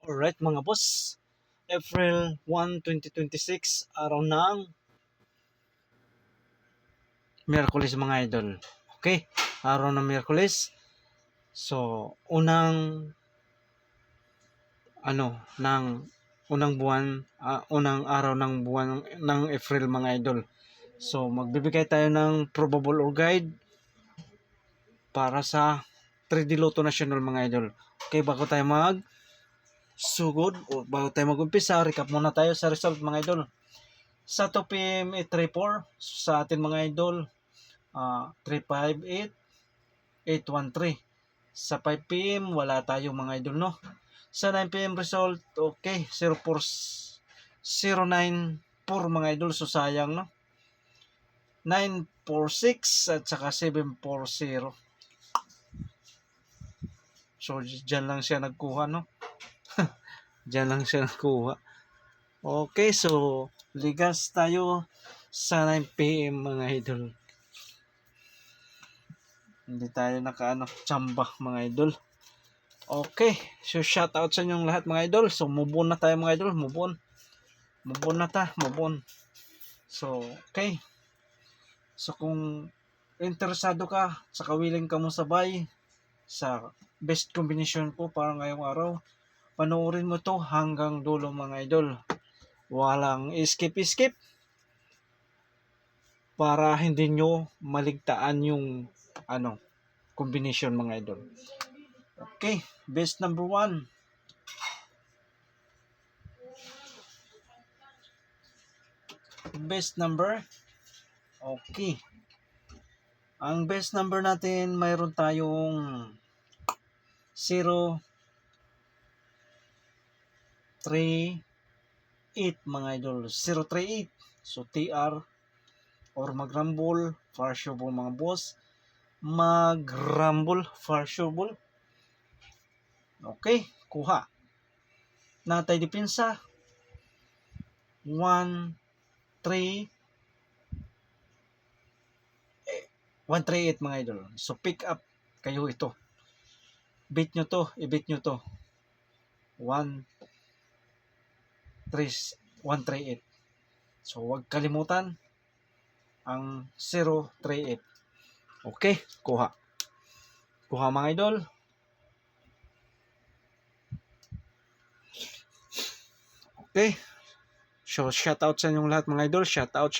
Alright mga boss, April 1, 2026, araw ng Miyerkules mga idol. Okay, araw ng Miyerkules. So, ng unang buwan, unang araw ng buwan ng April mga idol. So, magbibigay tayo ng probable or guide para sa 3D Lotto National mga idol. Okay, bago tayo sugod o bago tayo mag-umpisa, recap muna tayo sa result mga idol. Sa 2 PM 834 sa atin mga idol, 358 813. Sa 5 PM wala tayo mga idol, no. Sa 9 PM result, okay, 04094 mga idol, so sayang, no. 946 at saka 740. So diyan lang siya nagkuha, no. Diyan lang siya nagkuha. Okay, so ligas tayo sa 9 PM mga idol. Hindi tayo tsamba mga idol. Okay, so shout out sa inyong lahat mga idol. So move on na tayo mga idol, move on. Move on na ta, move on. So, okay. So kung interesado ka, saka willing ka mo sabay sa best combination ko para ngayong araw, panoorin mo to hanggang dulo mga idol. Walang skip para hindi nyo maligtaan yung combination mga idol. Okay, best number 1. Best number. Okay. Ang best number natin, mayroon tayong 0, 3, 8 mga idol. 038. So TR or magrambol, farshable mga boss. Magrambol, farshable. Okay, kuha. Natay depensa 1, 3, 138 mga idol. So pick up kayo ito. Beat nyo to, i-beat nyo to. 138. So huwag kalimutan ang 038. Okay, kuha. Kuha mga idol. Okay. So shout out sa inyong lahat mga idol. Shout out.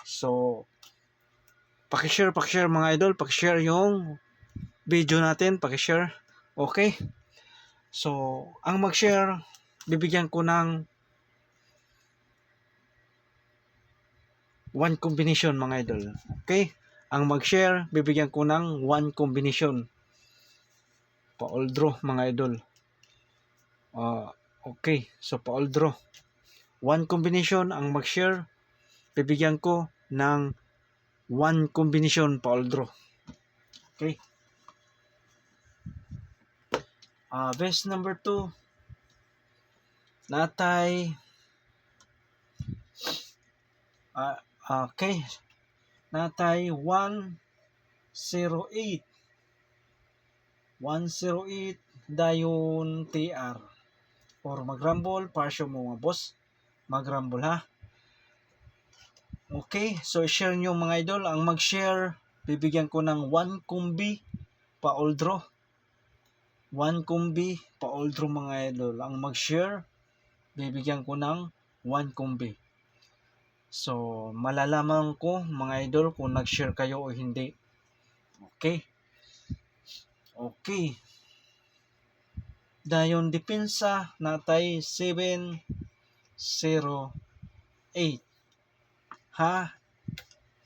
So paki-share mga idol, paki-share yung video natin, paki-share. Okay? So, ang mag-share, bibigyan ko ng 1 combination mga idol. Okay? Ang mag-share, bibigyan ko ng 1 combination. Pa-all draw mga idol. Okay, so pa-all draw. 1 combination ang mag-share, bibigyan ko ng 1 combination pa-all draw. Okay? Best number 2, natay okay, natay 108 dayon TR or magrambol, parsyo mo mga boss, magrambol ha. Okay, so share nyo mga idol. Ang mag-share, bibigyan ko ng 1 kumbi pa-all draw. 1 kumbi pa-all draw mga idol. Ang mag-share, bibigyan ko ng 1 kumbi. So, malalaman ko mga idol kung nag-share kayo o hindi. Okay. Okay. Dayon depensa natay 708. Ha?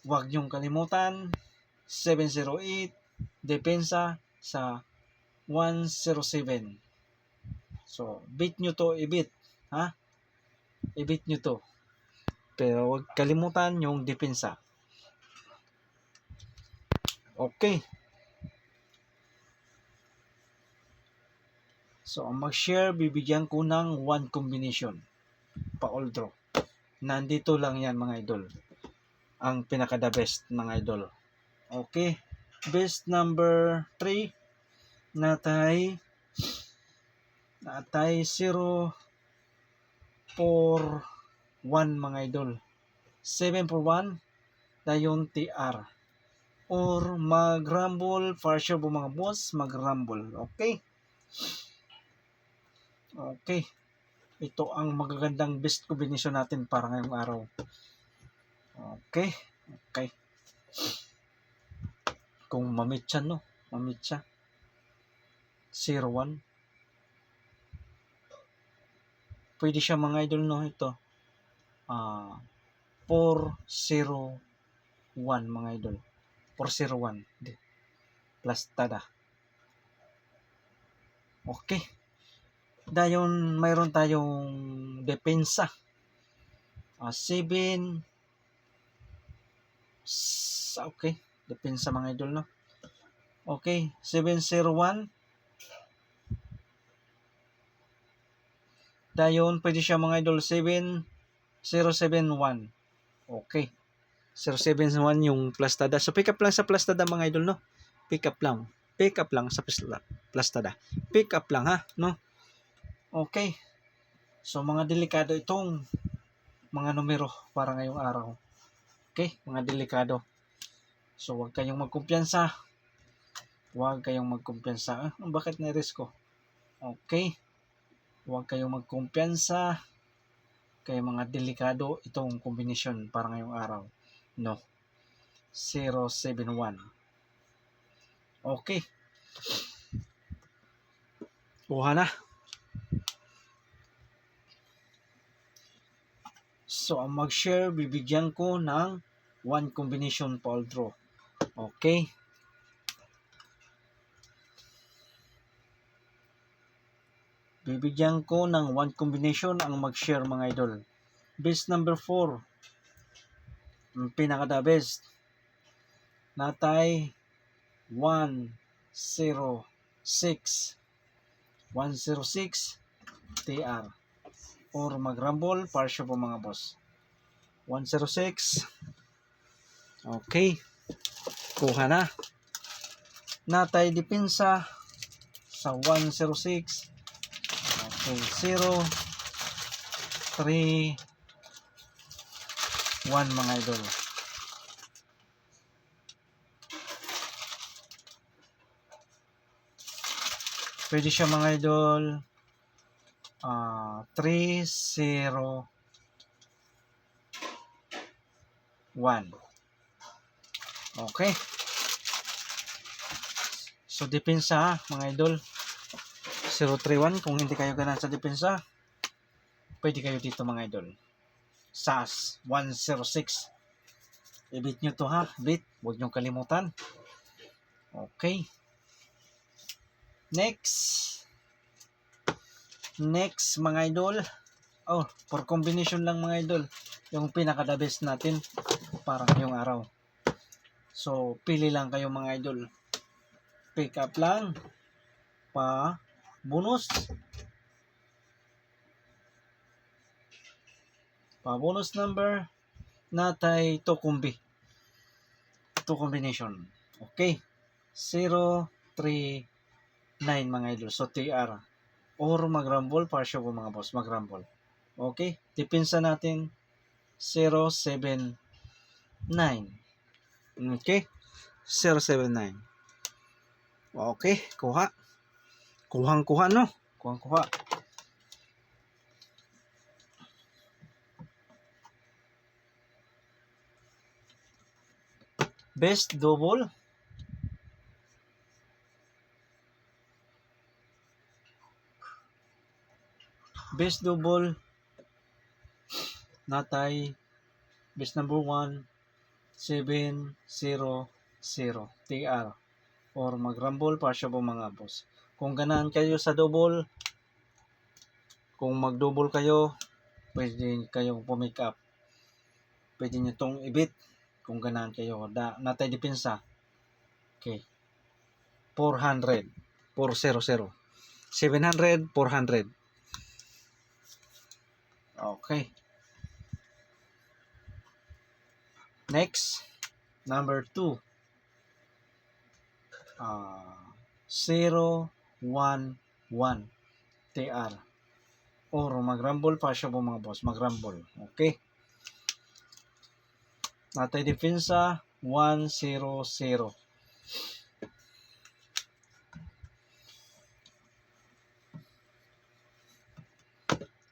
Huwag niyong kalimutan 708 depensa sa 107. So, beat nyo to, i-beat. Ha? I-beat nyo to. Pero huwag kalimutan yung depensa. Okay. So, ang mag-share, bibigyan ko ng 1 combination pa-all draw. Nandito lang yan mga idol. Ang pinaka-the best mga idol. Okay. Best number 3, natay Natay 0 for 1 mga idol. 7 for 1 dayon TR. Or mag-rumble for sure po mga boss, mag-rumble. Okay? Okay. Ito ang magagandang best combination natin para ngayong araw. Okay? Okay. Kung mamit siya, no? Mamit siya. 0-1. Pwede siya mga idol, no? Ito. 4-0-1 mga idol. 4-0-1. Plus tada. Okay. Dayon mayroon tayong depensa. 7. Okay. Depensa mga idol, no? Okay. 7-0-1. Dayon pwede siya mga idol 7-0-7-1. Okay. 0-7-1 yung plus tada. So pick up lang sa plus tada mga idol, no? Pick up lang. Pick up lang sa plus tada. Pick up lang, ha, no? Okay. So mga delikado itong mga numero para ngayong araw. Okay, mga delikado. So huwag kayong magkumpiyansa. Huwag kayong magkumpiyansa. Bakit na-risk ko? Okay. Huwag kayong magkumpiyansa. Kaya mga delikado itong kombinasyon para ngayong araw. No. 0-7-1. Okay. Kuha na. So, ang mag-share, bibigyan ko ng 1 combination Paul draw. Okay. Bibigyan ko ng 1 combination ang mag-share mga idol. Best number 4. Ang pinaka-the best. Natay 106. 106 TR. Or mag-rumble, partial po mga boss. 106. Okay. Kuha na. Natay depensa sa 106. Okay. 0, 3, 1 mga idol. Pwede siya mga idol 3-0-1. Okay. So depensa mga idol 0-3-1. Kung hindi kayo ganun sa depensa, pwede kayo dito mga idol. SAS 106. I-beat nyo to, ha. Beat. Huwag nyo kalimutan. Okay. Next mga idol. Oh, for combination lang mga idol. Yung pinaka-the best natin para ngayong araw. So, pili lang kayo mga idol. Pick up lang. Pa bonus. Pa bonus number. Natay to kumbi. To combination. Okay. 0-3-9 mga idol. So, TR. Or mag-rumble. Partial po mga boss. Mag-rumble. Okay. Depensa natin 0-7-9. Okay. 0-7-9. Okay. Kuha. Kuhang-kuha, no? Kuhang-kuha. Best double. Best double. Natay. Best number 1. 7-0-0. TR. Or mag-rumble partial po mga boss. Kung ganahan kayo sa double, kung mag-double kayo, pwede kayong pumick up. Pwede nyo itong i-beat kung ganahan kayo. Natay depensa. Okay. 400. 400. 700, 400. Okay. Next, number 2. 0-1-1. TR. Or mag-rumble pa siya po mga boss. Mag-rumble. Okay. Natay depensa 1-0-0.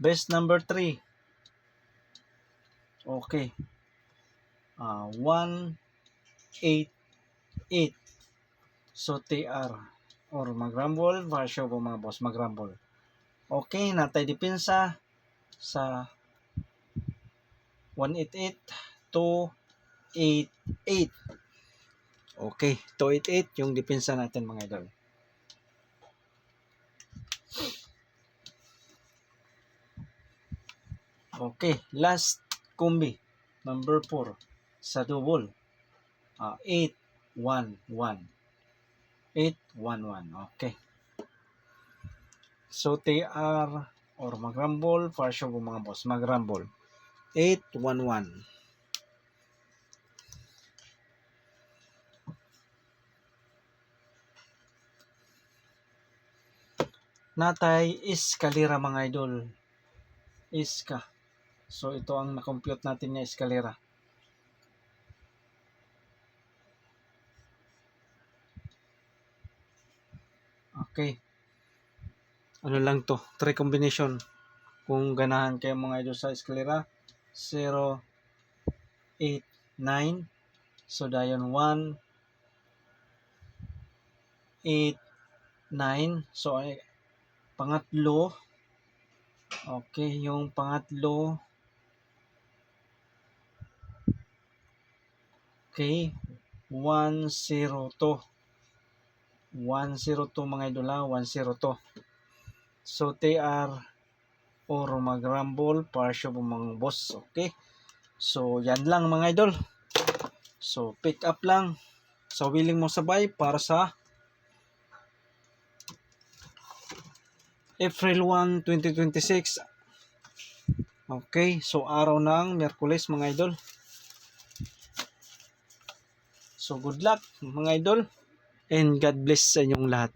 Best number 3. Okay. 1-8-8. So TR or mag-rumble pa siya po mga boss. Mag-rumble. Okay. Natay depensa sa 188 288. Okay, 288 yung depensa natin mga idol. Okay, last combi number 4 sa double. 811. 811. Okay. So TR or mag-rumble for sure po mga boss. Mag-rumble. 811. Natay eskalera mga idol. Iska. So ito ang na-compute natin niya eskalera. Okay. Ano lang to? 3 combination. Kung ganahan kayo mga idol sa eskalera. 0, 8, 9. So dayon 1, 8, 9. So pangatlo. Okay, yung pangatlo. Okay, 102. 102 mga idol, 102. So TR or mag-rumble para siya po mga boss. Okay, so yan lang mga idol. So pick up lang sa willing mo sabay para sa April 1, 2026. Okay, so araw ng Miyerkules mga idol. So good luck mga idol and God bless sa inyong lahat.